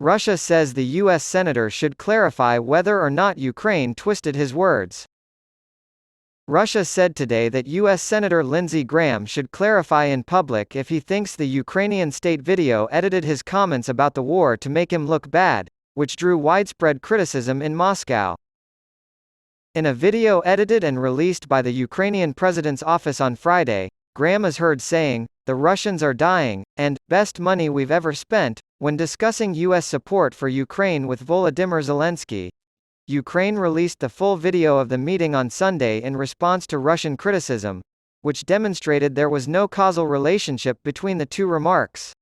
Russia says the U.S. senator should clarify whether or not Ukraine twisted his words. Russia said today that U.S. Senator Lindsey Graham should clarify in public if he thinks the Ukrainian state video edited his comments about the war to make him look bad, which drew widespread criticism in Moscow. In a video edited and released by the Ukrainian president's office on Friday, Graham is heard saying, "The Russians are dying," and "best money we've ever spent," when discussing U.S. support for Ukraine with Volodymyr Zelensky. Ukraine released the full video of the meeting on Sunday in response to Russian criticism, which demonstrated there was no causal relationship between the two remarks.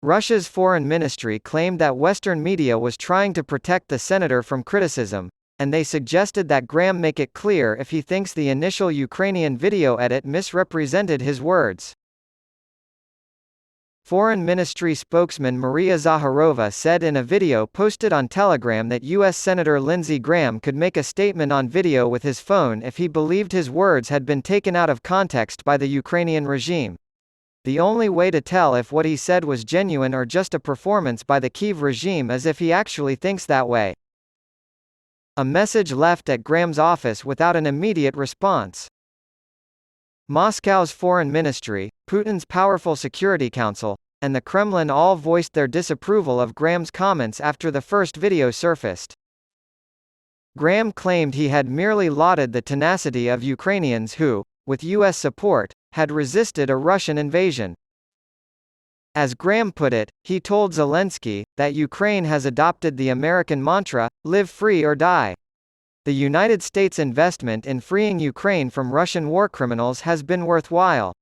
Russia's foreign ministry claimed that Western media was trying to protect the senator from criticism, and they suggested that Graham make it clear if he thinks the initial Ukrainian video edit misrepresented his words. Foreign Ministry spokesman Maria Zakharova said in a video posted on Telegram that U.S. Senator Lindsey Graham could make a statement on video with his phone if he believed his words had been taken out of context by the Ukrainian regime. The only way to tell if what he said was genuine or just a performance by the Kyiv regime is if he actually thinks that way. A message left at Graham's office without an immediate response. Moscow's foreign ministry, Putin's powerful Security Council, and the Kremlin all voiced their disapproval of Graham's comments after the first video surfaced. Graham claimed he had merely lauded the tenacity of Ukrainians who, with U.S. support, had resisted a Russian invasion. As Graham put it, he told Zelensky that Ukraine has adopted the American mantra, "Live free or die." The United States' investment in freeing Ukraine from Russian war criminals has been worthwhile.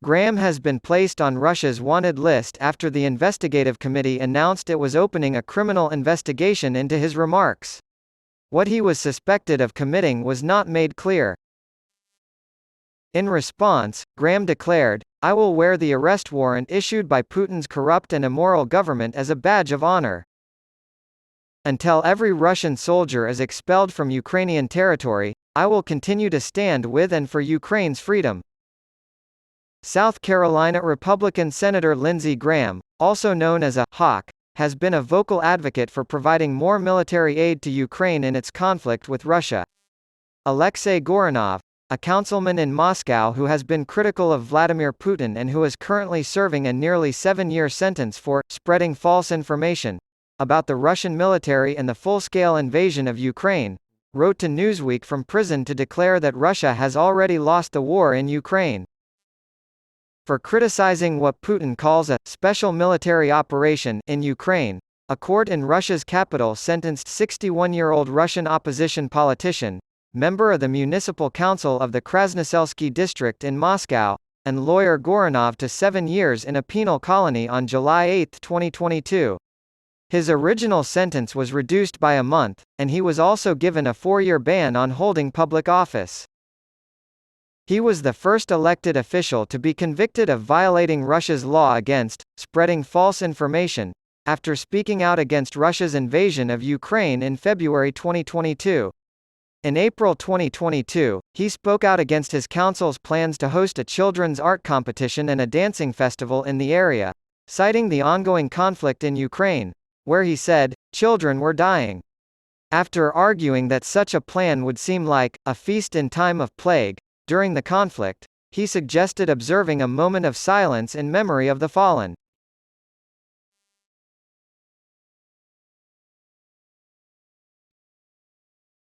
Graham has been placed on Russia's wanted list after the investigative committee announced it was opening a criminal investigation into his remarks. What he was suspected of committing was not made clear. In response, Graham declared, "I will wear the arrest warrant issued by Putin's corrupt and immoral government as a badge of honor. Until every Russian soldier is expelled from Ukrainian territory, I will continue to stand with and for Ukraine's freedom." South Carolina Republican Senator Lindsey Graham, also known as a hawk, has been a vocal advocate for providing more military aid to Ukraine in its conflict with Russia. Alexei Goranov, a councilman in Moscow who has been critical of Vladimir Putin and who is currently serving a nearly 7-year sentence for spreading false information about the Russian military and the full-scale invasion of Ukraine, wrote to Newsweek from prison to declare that Russia has already lost the war in Ukraine. For criticizing what Putin calls a special military operation in Ukraine, a court in Russia's capital sentenced 61-year-old Russian opposition politician, member of the Municipal Council of the Krasnoselsky district in Moscow, and lawyer Goranov to 7 years in a penal colony on July 8, 2022. His original sentence was reduced by a month, and he was also given a 4-year ban on holding public office. He was the first elected official to be convicted of violating Russia's law against spreading false information, after speaking out against Russia's invasion of Ukraine in February 2022. In April 2022, he spoke out against his council's plans to host a children's art competition and a dancing festival in the area, citing the ongoing conflict in Ukraine, where he said, "Children were dying." After arguing that such a plan would seem like a feast in time of plague during the conflict, he suggested observing a moment of silence in memory of the fallen.